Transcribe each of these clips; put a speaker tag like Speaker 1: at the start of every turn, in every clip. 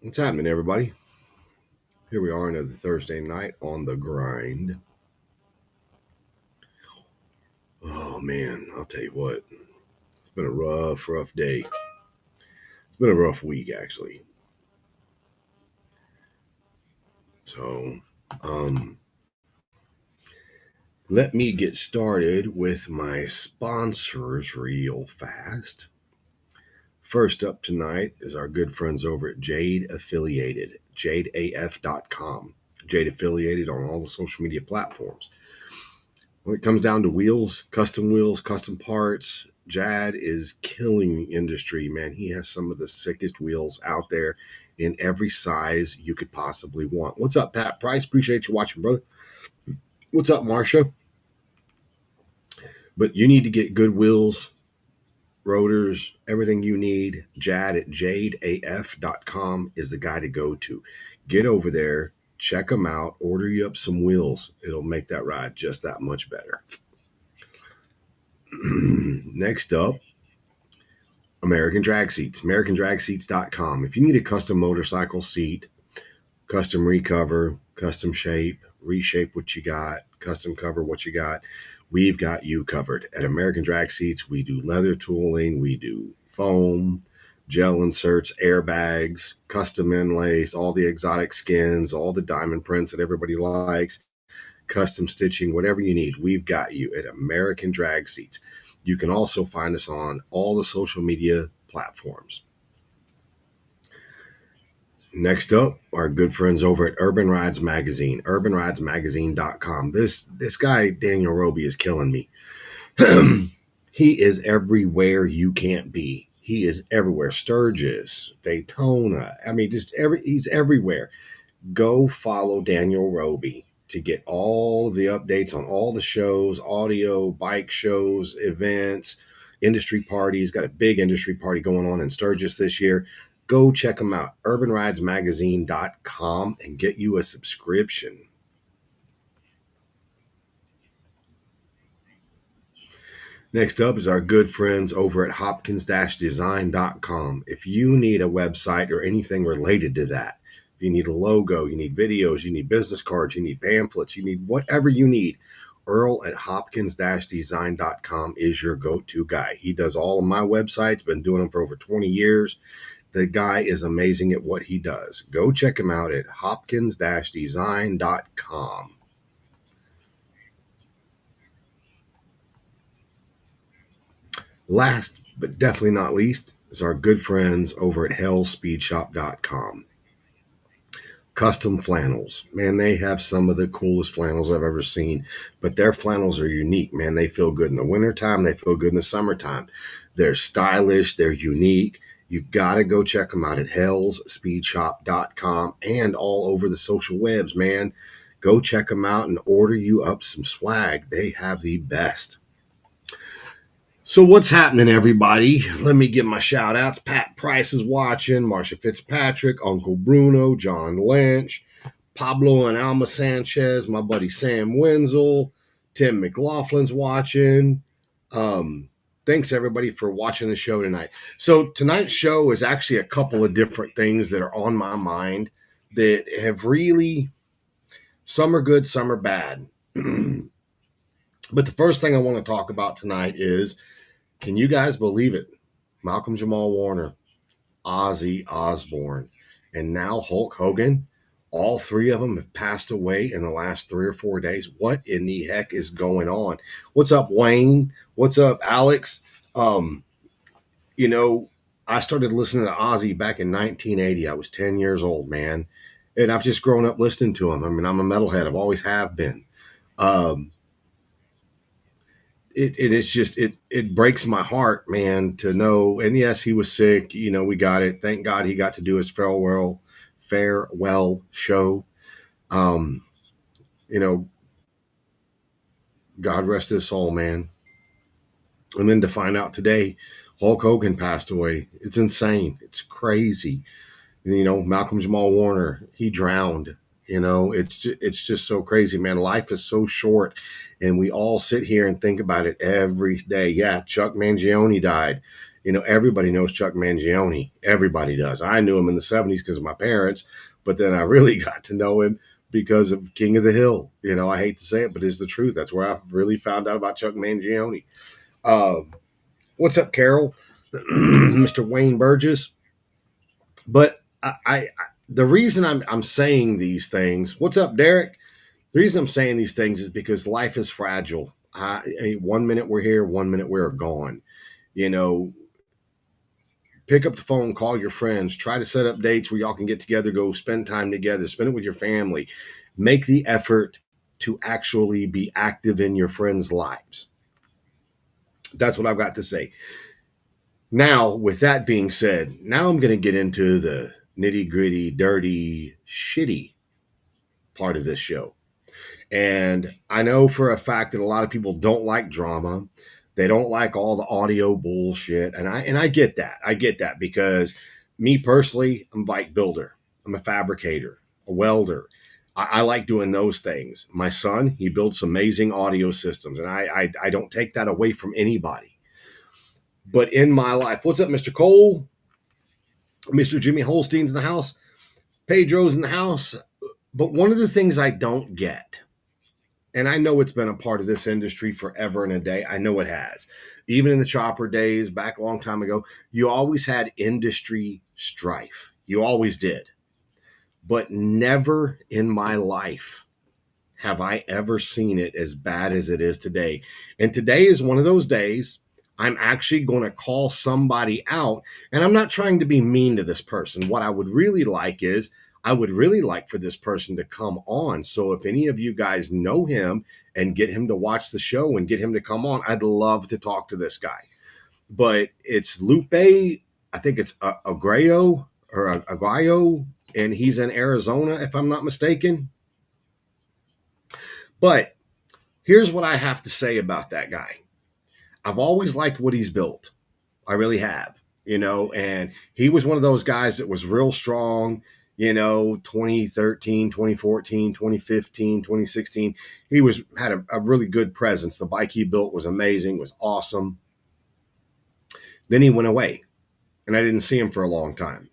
Speaker 1: What's happening, everybody? Here we are another Thursday night on the grind. Oh man, I'll tell you what, it's been a rough day. It's been a rough week, actually. So, um, let me get started with my sponsors real fast. First up tonight is our good friends over at Jade Affiliated, jadeaf.com. Jade Affiliated on all the social media platforms. When it comes down to wheels, custom parts, Jad is killing the industry, man. He has some of the sickest wheels out there in every size you could possibly want. What's up, Pat Price? Appreciate you watching, brother. What's up, Marsha? But you need to get good wheels, rotors, everything you need. Jad at jadeaf.com is the guy to go to. Get over there, check them out, order you up some wheels. It'll make that ride just that much better. Next up, American Drag Seats, AmericanDragSeats.com. If you need a custom motorcycle seat, custom recover, custom shape, reshape what you got, custom cover what you got, we've got you covered. At American Drag Seats, we do leather tooling, we do foam, gel inserts, airbags, custom inlays, all the exotic skins, all the diamond prints that everybody likes, custom stitching, whatever you need, we've got you at American Drag Seats. You can also find us on all the social media platforms. Next up, our good friends over at Urban Rides Magazine, urbanridesmagazine.com. This guy, Daniel Roby, is killing me. He is everywhere you can't be. He is everywhere. Sturgis, Daytona. I mean, he's everywhere. Go follow Daniel Roby to get all of the updates on all the shows, audio, bike shows, events, industry parties. Got a big industry party going on in Sturgis this year. Go check them out, urbanridesmagazine.com, and get you a subscription. Next up is our good friends over at hopkins-design.com. If you need a website or anything related to that, if you need a logo, you need videos, you need business cards, you need pamphlets, you need whatever you need, Earl at hopkins-design.com is your go-to guy. He does all of my websites, been doing them for over 20 years. The guy is amazing at what he does. Go check him out at hopkins-design.com. Last but definitely not least is our good friends over at hellspeedshop.com. Custom flannels. Man, they have some of the coolest flannels I've ever seen, but their flannels are unique, man. They feel good in the wintertime. They feel good in the summertime. They're stylish. They're unique. You've got to go check them out at hellspeedshop.com and all over the social webs, man. Go check them out and order you up some swag. They have the best. So what's happening, everybody? Let me give my shout outs. Pat Price is watching, Marsha Fitzpatrick, Uncle Bruno, John Lynch, Pablo and Alma Sanchez, my buddy Sam Wenzel, Tim McLaughlin's watching. Thanks everybody for watching the show tonight. So tonight's show is actually a couple of different things that are on my mind that have really, some are good, some are bad. But the first thing I want to talk about tonight is, can you guys believe it? Malcolm Jamal Warner, Ozzy Osbourne, and now Hulk Hogan. All three of them have passed away in the last 3 or 4 days. What in the heck is going on? What's up, Wayne? What's up, Alex? You know, I started listening to Ozzy back in 1980. I was 10 years old, man. And I've just grown up listening to him. I mean, I'm a metalhead. I've always have been. It breaks my heart, man, to know. And yes, he was sick. You know, we got it. Thank God he got to do his farewell show. Um, you know, God rest his soul, man. And then to find out today, Hulk Hogan passed away. It's insane. It's crazy. You know, Malcolm Jamal Warner, he drowned. You know, it's just so crazy, man. Life is so short, and we all sit here and think about it every day. Yeah, Chuck Mangione died. Everybody knows Chuck Mangione. Everybody does. I knew him in the 70s because of my parents, but then I really got to know him because of King of the Hill. I hate to say it, but it's the truth. That's where I really found out about Chuck Mangione. Uh, what's up, Carol? Mr. Wayne Burgess. But the reason I'm saying these things, what's up, Derek? The reason I'm saying these things is because life is fragile. 1 minute we're here, 1 minute we're gone. Pick up the phone, call your friends, try to set up dates where y'all can get together, go spend time together, spend it with your family. Make the effort to actually be active in your friends' lives. That's what I've got to say. Now, with that being said, now I'm going to get into the nitty gritty, dirty, shitty part of this show. And I know for a fact that a lot of people don't like drama. They don't like all the audio bullshit. And I get that. I get that because me personally, I'm a bike builder. I'm a fabricator, a welder. I like doing those things. My son, he builds amazing audio systems. And I don't take that away from anybody. But in my life, what's up, Mr. Cole? Mr. Jimmy Holstein's in the house. Pedro's in the house. But one of the things I don't get, and I know it's been a part of this industry forever and a day. I know it has. Even in the chopper days, back a long time ago, you always had industry strife. You always did. But never in my life have I ever seen it as bad as it is today. And today is one of those days I'm actually going to call somebody out. And I'm not trying to be mean to this person. What I would really like is, I would really like for this person to come on. So if any of you guys know him and get him to watch the show and get him to come on, I'd love to talk to this guy. But it's Lupe, I think it's Aguayo or Aguayo, and he's in Arizona, if I'm not mistaken. But here's what I have to say about that guy. I've always liked what he's built. I really have, and he was one of those guys that was real strong, 2013, 2014, 2015, 2016. He had a really good presence. The bike he built was amazing, was awesome. Then he went away, and I didn't see him for a long time.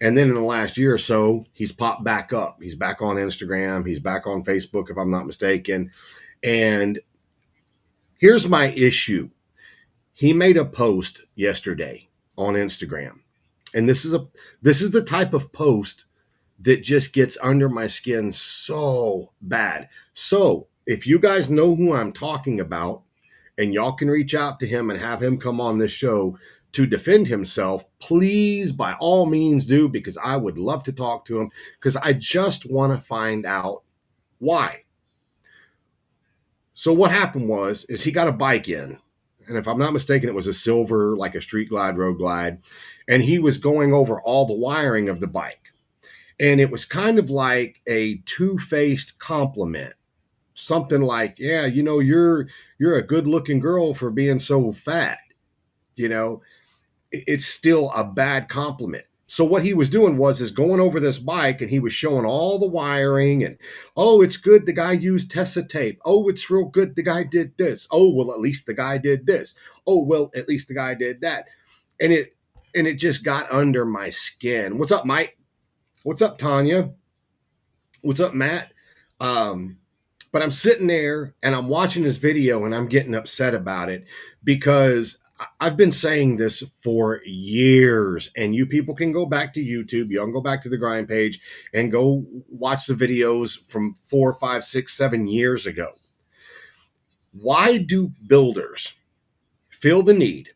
Speaker 1: And then in the last year or so, he's popped back up. He's back on Instagram. He's back on Facebook, if I'm not mistaken. And here's my issue. He made a post yesterday on Instagram. And this is the type of post that just gets under my skin so bad. So if you guys know who I'm talking about, and y'all can reach out to him and have him come on this show to defend himself, please, by all means do, because I would love to talk to him, because I just want to find out why. So what happened is he got a bike in. And if I'm not mistaken, it was a silver, like a Street Glide, Road Glide. And he was going over all the wiring of the bike. And it was kind of like a two-faced compliment. Something like, yeah, you're a good-looking girl for being so fat. It's still a bad compliment. So what he was doing is going over this bike, and he was showing all the wiring, and, oh, it's good the guy used Tessa tape. Oh, it's real good the guy did this. Oh, well, at least the guy did this. Oh, well, at least the guy did that. And it just got under my skin. What's up, Mike? What's up, Tanya? What's up, Matt? But I'm sitting there and I'm watching this video and I'm getting upset about it because I've been saying this for years, and you people can go back to YouTube. You can go back to the Grind page and go watch the videos from 4, 5, 6, 7 years ago. Why do builders feel the need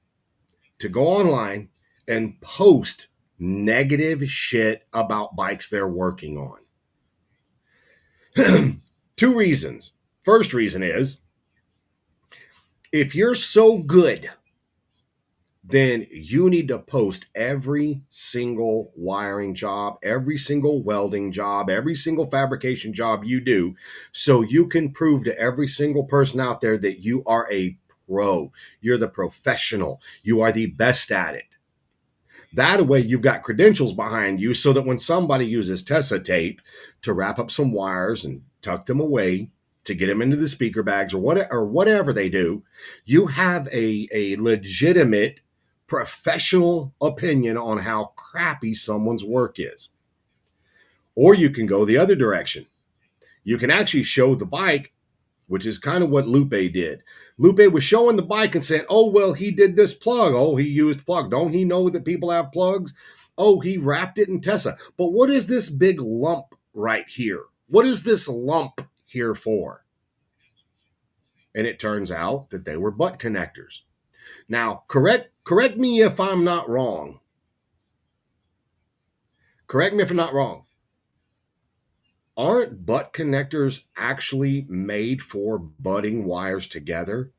Speaker 1: to go online and post negative shit about bikes they're working on? 2 reasons. First reason is, if you're so good, then you need to post every single wiring job, every single welding job, every single fabrication job you do, so you can prove to every single person out there that you are a pro. You're the professional. You are the best at it. That way you've got credentials behind you, so that when somebody uses Tessa tape to wrap up some wires and tuck them away to get them into the speaker bags or whatever they do, you have a legitimate professional opinion on how crappy someone's work is. Or you can go the other direction. You can actually show the bike, which is kind of what Lupe did. Lupe was showing the bike and saying, oh, well, he did this plug. Oh, he used plug. Don't he know that people have plugs? Oh, he wrapped it in Tesa. But what is this big lump right here? What is this lump here for? And it turns out that they were butt connectors. Now, correct me if I'm not wrong. Correct me if I'm not wrong. Aren't butt connectors actually made for butting wires together?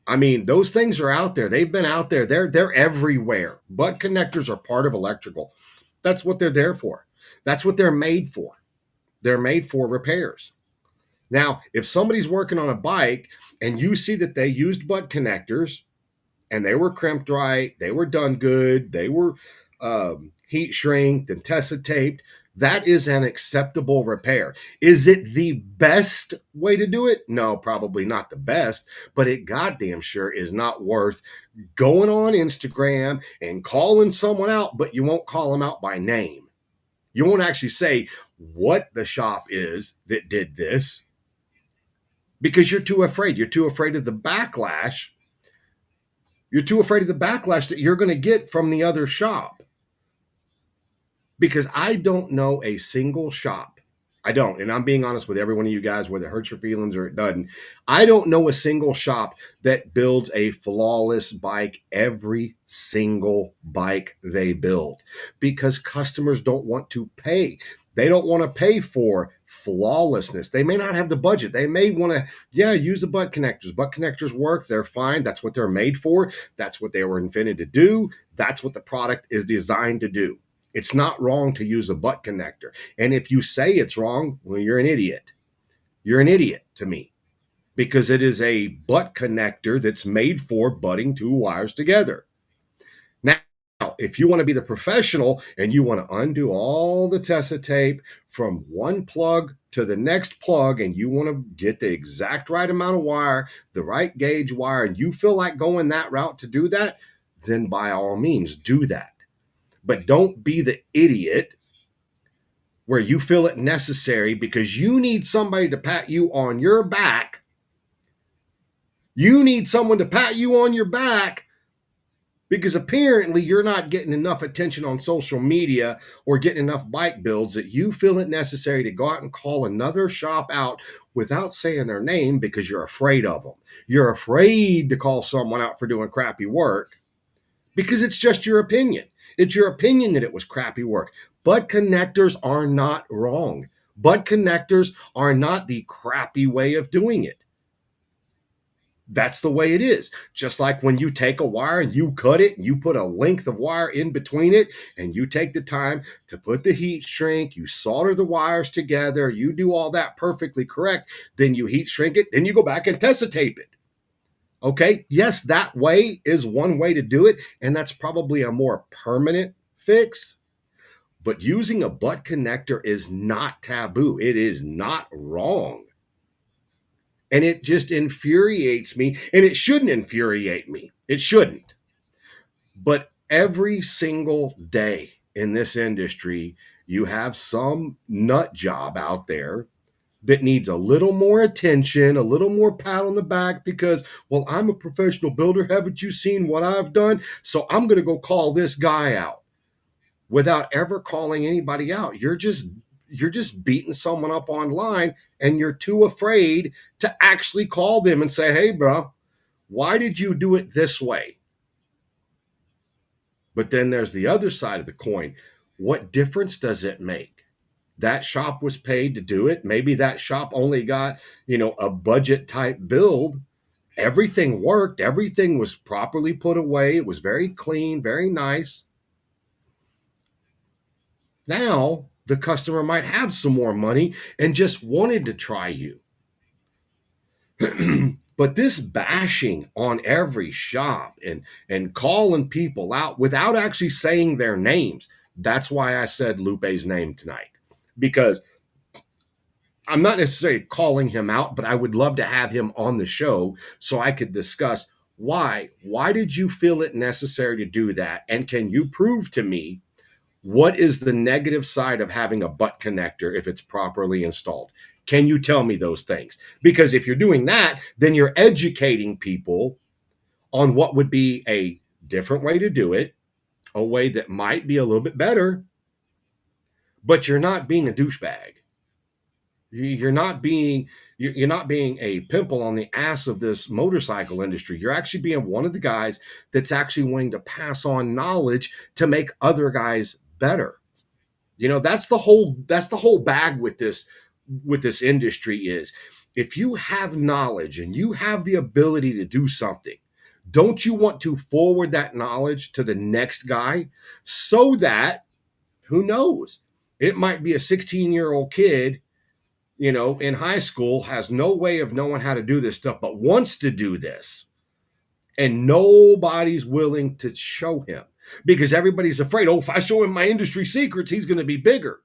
Speaker 1: I mean, those things are out there. They've been out there. They're everywhere. Butt connectors are part of electrical. That's what they're there for. That's what they're made for. They're made for repairs. Now, if somebody's working on a bike and you see that they used butt connectors and they were crimped right, they were done good, they were heat shrinked and Tesa taped, that is an acceptable repair. Is it the best way to do it? No, probably not the best, but it goddamn sure is not worth going on Instagram and calling someone out, but you won't call them out by name. You won't actually say what the shop is that did this because you're too afraid. You're too afraid of the backlash. You're too afraid of the backlash that you're going to get from the other shop. Because I don't know a single shop. I don't. And I'm being honest with every one of you guys, whether it hurts your feelings or it doesn't. I don't know a single shop that builds a flawless bike every single bike they build. Because customers don't want to pay. They don't want to pay for flawlessness. They may not have the budget. They may want to, use the butt connectors. Butt connectors work. They're fine. That's what they're made for. That's what they were invented to do. That's what the product is designed to do. It's not wrong to use a butt connector. And if you say it's wrong, well, you're an idiot. You're an idiot to me because it is a butt connector that's made for butting two wires together. Now, if you want to be the professional and you want to undo all the Tesa tape from one plug to the next plug and you want to get the exact right amount of wire, the right gauge wire, and you feel like going that route to do that, then by all means do that. But don't be the idiot where you feel it necessary because you need somebody to pat you on your back. You need someone to pat you on your back because apparently you're not getting enough attention on social media or getting enough bike builds that you feel it necessary to go out and call another shop out without saying their name because you're afraid of them. You're afraid to call someone out for doing crappy work because it's just your opinion. It's your opinion that it was crappy work. Butt connectors are not wrong. Butt connectors are not the crappy way of doing it. That's the way it is. Just like when you take a wire and you cut it and you put a length of wire in between it and you take the time to put the heat shrink, you solder the wires together, you do all that perfectly correct, then you heat shrink it, then you go back and Tesa tape it. Okay, yes, that way is one way to do it, and that's probably a more permanent fix. But using a butt connector is not taboo. It is not wrong. And it just infuriates me, and it shouldn't infuriate me. It shouldn't. But every single day in this industry, you have some nut job out there that needs a little more attention, a little more pat on the back because, well, I'm a professional builder. Haven't you seen what I've done? So I'm going to go call this guy out without ever calling anybody out. You're just beating someone up online and you're too afraid to actually call them and say, hey, bro, why did you do it this way? But then there's the other side of the coin. What difference does it make? That shop was paid to do it. Maybe that shop only got, a budget type build. Everything worked. Everything was properly put away. It was very clean, very nice. Now the customer might have some more money and just wanted to try you. But this bashing on every shop and calling people out without actually saying their names, that's why I said Lupe's name tonight. Because I'm not necessarily calling him out, but I would love to have him on the show so I could discuss Why? Why did you feel it necessary to do that? And can you prove to me what is the negative side of having a butt connector if it's properly installed? Can you tell me those things? Because if you're doing that, then you're educating people on what would be a different way to do it, a way that might be a little bit better, but you're not being a douchebag. You're not being you're not being a pimple on the ass of this motorcycle industry. You're actually being one of the guys that's actually willing to pass on knowledge to make other guys better. That's the whole bag with this industry is if you have knowledge and you have the ability to do something, don't you want to forward that knowledge to the next guy so that who knows? It might be a 16-year-old kid, in high school, has no way of knowing how to do this stuff, but wants to do this. And nobody's willing to show him because everybody's afraid, if I show him my industry secrets, he's going to be bigger.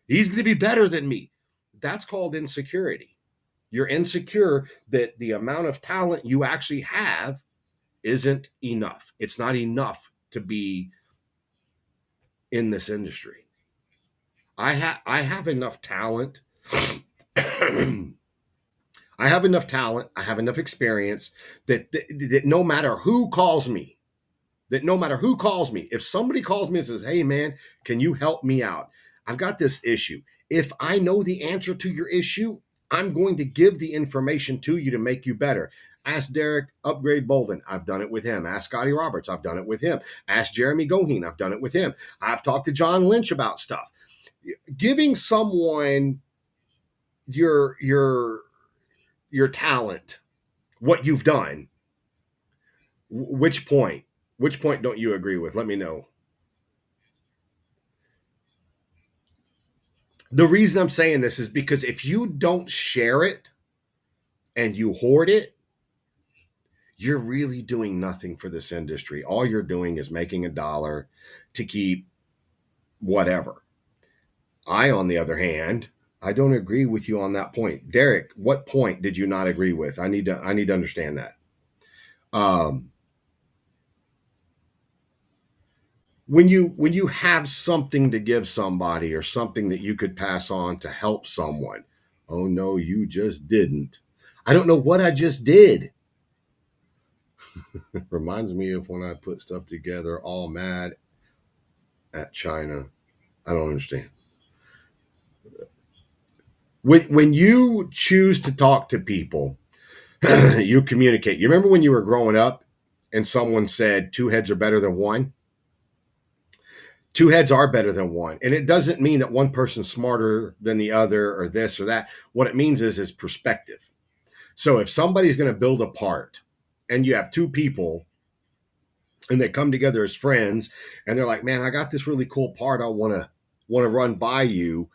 Speaker 1: He's going to be better than me. That's called insecurity. You're insecure that the amount of talent you actually have isn't enough. It's not enough to be in this industry. I have enough talent. I have enough talent. I have enough experience that no matter who calls me, if somebody calls me and says, "Hey man, can you help me out? I've got this issue." If I know the answer to your issue, I'm going to give the information to you to make you better. Ask Derek Upgrade Bolden. I've done it with him. Ask Scotty Roberts. I've done it with him. Ask Jeremy Goheen. I've done it with him. I've talked to John Lynch about stuff. Giving someone your talent, what you've done, which point don't you agree with? Let me know. The reason I'm saying this is because if you don't share it and you hoard it, you're really doing nothing for this industry. All you're doing is making a dollar to keep whatever. On the other hand, I don't agree with you on that point. Derek, what point did you not agree with? I need to understand that. Um, when you have something to give somebody or something that you could pass on to help someone, oh no, you just didn't. I don't know what I just did. Reminds me of when I put stuff together all mad at China. I don't understand. When you choose to talk to people, you communicate. You remember when you were growing up and someone said two heads are better than one? Two heads are better than one. And it doesn't mean that one person's smarter than the other or this or that. What it means is perspective. So if somebody's going to build a part and you have two people and they come together as friends and they're like, man, I got this really cool part I want to run by you.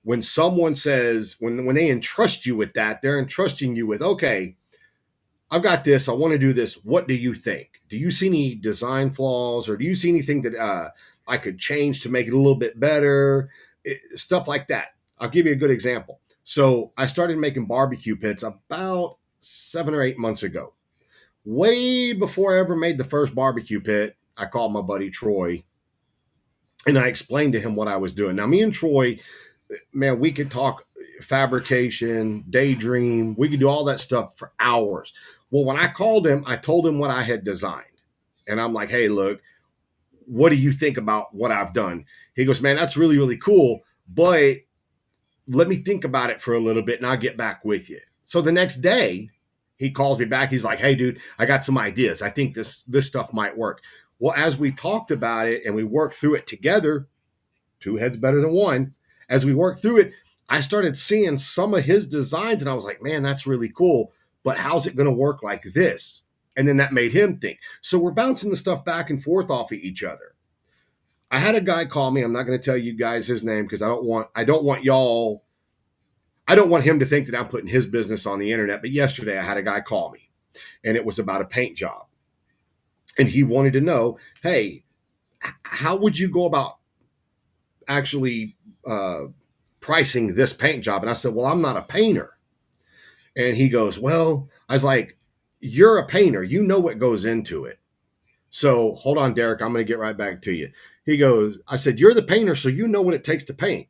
Speaker 1: When someone says, when they entrust you with that, they're entrusting you with, okay, I've got this. I want to do this. What do you think? Do you see any design flaws or do you see anything that I could change to make it a little bit better? Stuff like that. I'll give you a good example. So I started making barbecue pits about 7 or 8 months ago. Way before I ever made the first barbecue pit, I called my buddy Troy and I explained to him what I was doing. Now, me and Troy, man, we could talk fabrication, daydream. We could do all that stuff for hours. Well, when I called him, I told him what I had designed. And I'm like, hey, look, what do you think about what I've done? He goes, man, that's really, really cool. But let me think about it for a little bit and I'll get back with you. So the next day, he calls me back. He's like, hey, dude, I got some ideas. I think this stuff might work. Well, as we talked about it and we worked through it together, two heads better than one. As we worked through it, I started seeing some of his designs and I was like, man, that's really cool. But how's it going to work like this? And then that made him think. So we're bouncing the stuff back and forth off of each other. I had a guy call me. I'm not going to tell you guys his name because I don't want him to think that I'm putting his business on the internet. But yesterday I had a guy call me and it was about a paint job. And he wanted to know, hey, how would you go about actually pricing this paint job? And I said, well, I'm not a painter. And he goes, well, I was like, you're a painter. You know what goes into it. So hold on, Derek. I'm going to get right back to you. He goes, I said, you're the painter, so you know what it takes to paint.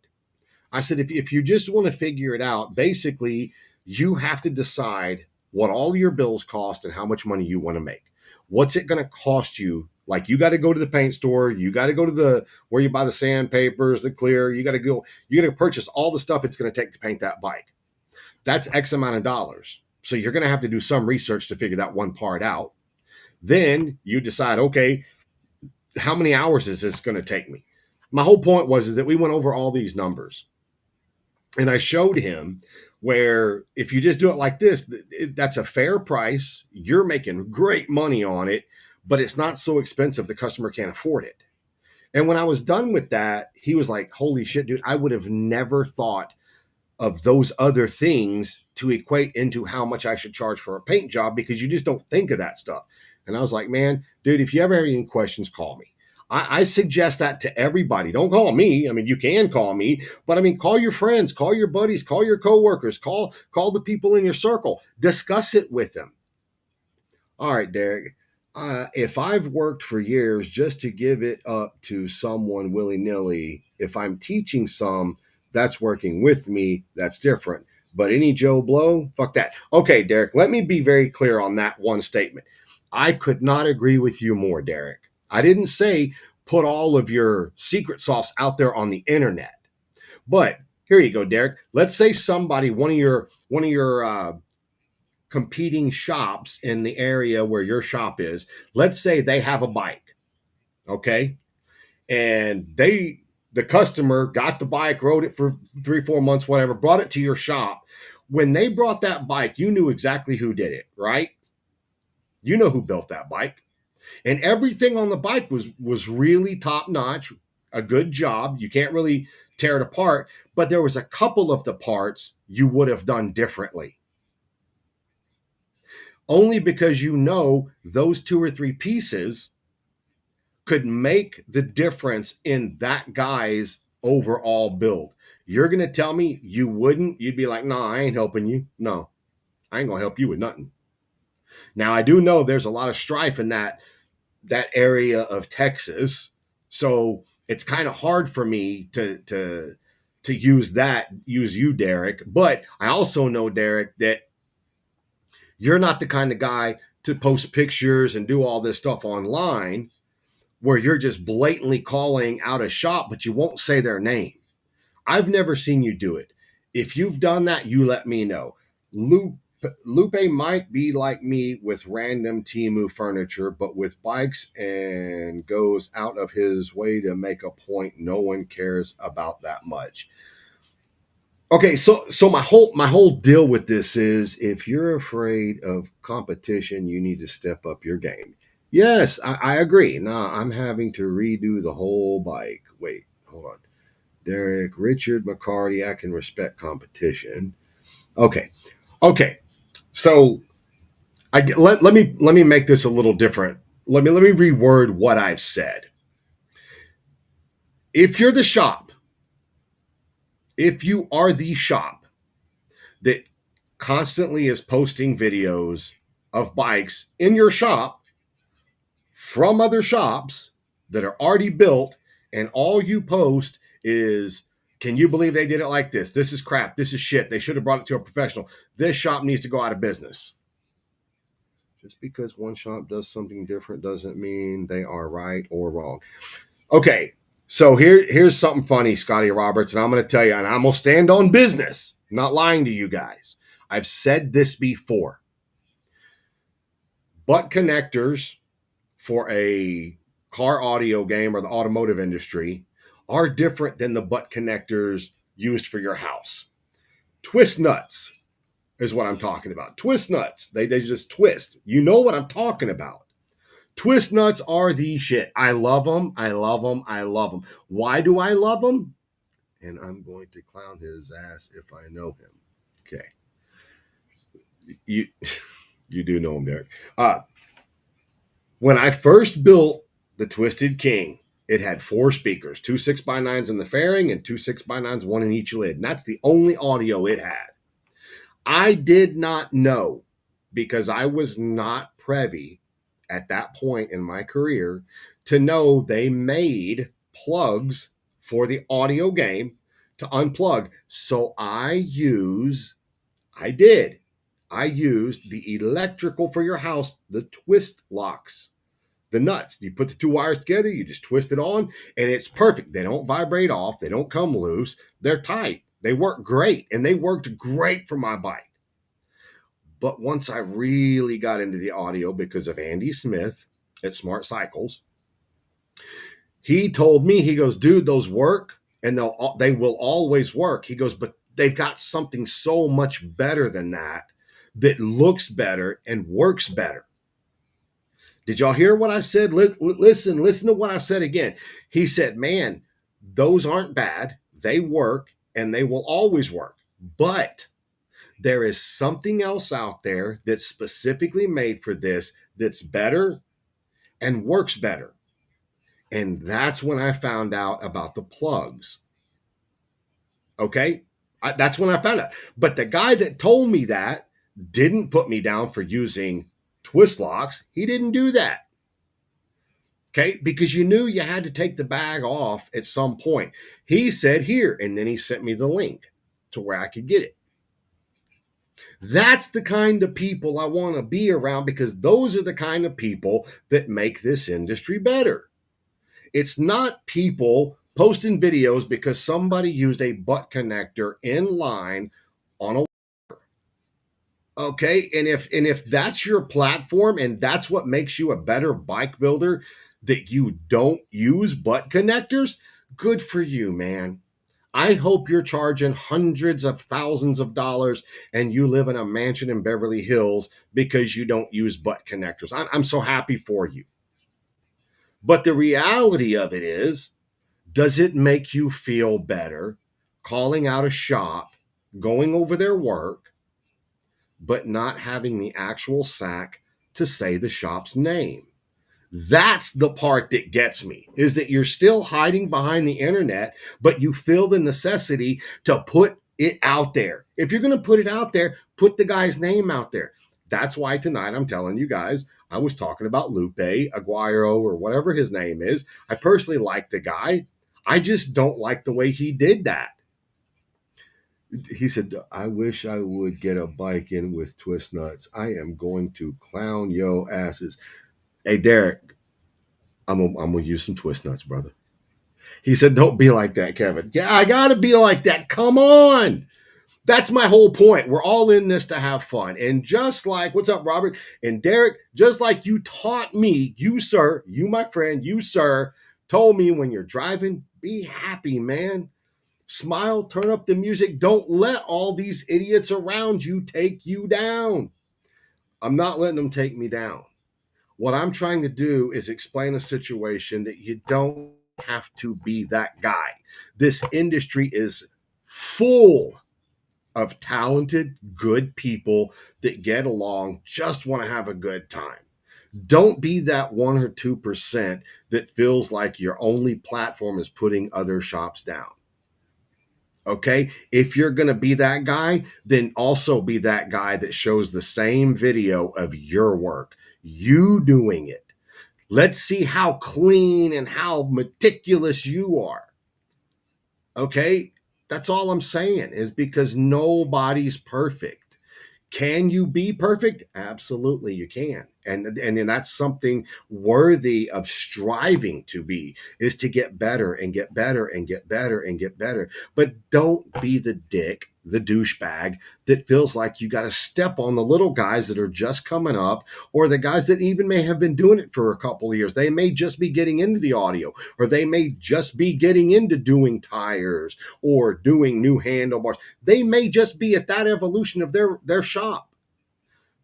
Speaker 1: I said, if you just want to figure it out, basically, you have to decide what all your bills cost and how much money you want to make. What's it going to cost you? Like, you got to go to the paint store. You got to go to the where you buy the sandpapers, the clear. You got to purchase all the stuff it's going to take to paint that bike. That's X amount of dollars. So you're going to have to do some research to figure that one part out. Then you decide, okay, how many hours is this going to take me? My whole point was that we went over all these numbers. And I showed him where if you just do it like this, that's a fair price. You're making great money on it, but it's not so expensive the customer can't afford it. And when I was done with that, he was like, holy shit, dude, I would have never thought of those other things to equate into how much I should charge for a paint job, because you just don't think of that stuff. And I was like, man, dude, if you ever have any questions, call me. I suggest that to everybody. Don't call me. I mean, you can call me, but I mean, call your friends, call your buddies, call your coworkers, call the people in your circle. Discuss it with them. All right, Derek. If I've worked for years just to give it up to someone willy-nilly, if I'm teaching some that's working with me, that's different. But any Joe Blow, fuck that. Okay, Derek, let me be very clear on that one statement. I could not agree with you more, Derek. I didn't say put all of your secret sauce out there on the internet. But here you go, Derek. Let's say somebody, one of your competing shops in the area where your shop is, let's say they have a bike, okay? And the customer got the bike, rode it for 3-4 months, whatever, brought it to your shop. When they brought that bike, you knew exactly who did it, right? You know who built that bike. And everything on the bike was really top notch, a good job. You can't really tear it apart, but there was a couple of the parts you would have done differently. Only because you know those 2 or 3 pieces could make the difference in that guy's overall build. You're going to tell me you wouldn't? You'd be like, nah, I ain't helping you. No, I ain't going to help you with nothing. Now, I do know there's a lot of strife in that area of Texas. So it's kind of hard for me to use you, Derek. But I also know, Derek, that you're not the kind of guy to post pictures and do all this stuff online where you're just blatantly calling out a shop, but you won't say their name. I've never seen you do it. If you've done that, you let me know. Lupe might be like me with random Temu furniture, but with bikes and goes out of his way to make a point. No one cares about that much. Okay, so my whole deal with this is, if you're afraid of competition, you need to step up your game. Yes, I agree. Nah, I'm having to redo the whole bike. Wait, hold on. Derek, Richard McCarty, I can respect competition. Okay. So let me make this a little different. Let me reword what I've said. If you're the shop, if you are the shop that constantly is posting videos of bikes in your shop from other shops that are already built, and all you post is, can you believe they did it like this? This is crap. This is shit. They should have brought it to a professional. This shop needs to go out of business. Just because one shop does something different doesn't mean they are right or wrong. Okay, so here's something funny, Scotty Roberts, and I'm going to tell you, and I'm going to stand on business. I'm not lying to you guys. I've said this before. Butt connectors for a car audio game or the automotive industry are different than the butt connectors used for your house. Twist nuts is what I'm talking about. Twist nuts. They just twist. You know what I'm talking about. Twist nuts are the shit. I love them. I love them. I love them. Why do I love them? And I'm going to clown his ass if I know him. Okay. You do know him, Derek. When I first built the Twisted King, it had 4 speakers, 2 6x9s in the fairing and 2 6x9s, one in each lid. And that's the only audio it had. I did not know because I was not privy at that point in my career to know they made plugs for the audio game to unplug. So I did. I used the electrical for your house, the twist locks, the nuts. You put the two wires together, you just twist it on, and it's perfect. They don't vibrate off, they don't come loose, they're tight. They work great, and they worked great for my bike. But once I really got into the audio because of Andy Smith at Smart Cycles, he told me, he goes, dude, those work, and they will always work. He goes, but they've got something so much better than that looks better and works better. Did y'all hear what I said? Listen to what I said again. He said, man, those aren't bad. They work and they will always work. But there is something else out there that's specifically made for this that's better and works better. And that's when I found out about the plugs. Okay? That's when I found out. But the guy that told me that didn't put me down for using twist locks. He didn't do that. Okay, because you knew you had to take the bag off at some point. He said here, and then he sent me the link to where I could get it. That's the kind of people I want to be around, because those are the kind of people that make this industry better. It's not people posting videos because somebody used a butt connector in line on a okay, and if that's your platform and that's what makes you a better bike builder, that you don't use butt connectors, good for you, man. I hope you're charging hundreds of thousands of dollars and you live in a mansion in Beverly Hills because you don't use butt connectors. I'm so happy for you. But the reality of it is, does it make you feel better calling out a shop, going over their work, but not having the actual sack to say the shop's name? That's the part that gets me, is that you're still hiding behind the internet, but you feel the necessity to put it out there. If you're going to put it out there, put the guy's name out there. That's why tonight I'm telling you guys, I was talking about Lupe Aguirre or whatever his name is. I personally like the guy. I just don't like the way he did that. He said, I wish I would get a bike in with twist nuts. I am going to clown yo asses. Hey, Derek, I'm gonna use some twist nuts, brother. He said, don't be like that, Kevin. Yeah, I gotta be like that. Come on. That's my whole point. We're all in this to have fun. And just like, what's up, Robert? And Derek, just like you taught me, you, sir, you, my friend, you, sir, told me when you're driving, be happy, man. Smile, turn up the music. Don't let all these idiots around you take you down. I'm not letting them take me down. What I'm trying to do is explain a situation that you don't have to be that guy. This industry is full of talented, good people that get along, just want to have a good time. Don't be that 1 or 2% that feels like your only platform is putting other shops down. Okay, if you're going to be that guy, then also be that guy that shows the same video of your work, you doing it. Let's see how clean and how meticulous you are. Okay, that's all I'm saying, is because nobody's perfect. Can you be perfect? Absolutely, you can. And that's something worthy of striving to be, is to get better and get better and get better and get better. But don't be the dick, the douchebag that feels like you got to step on the little guys that are just coming up, or the guys that even may have been doing it for a couple of years. They may just be getting into the audio, or they may just be getting into doing tires or doing new handlebars. They may just be at that evolution of their shop.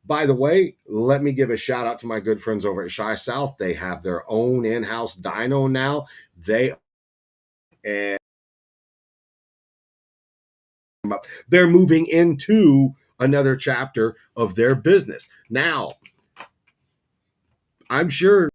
Speaker 1: By the way, let me give a shout out to my good friends over at Shy South. They have their own in-house dyno now. They're moving into another chapter of their business. Now, I'm sure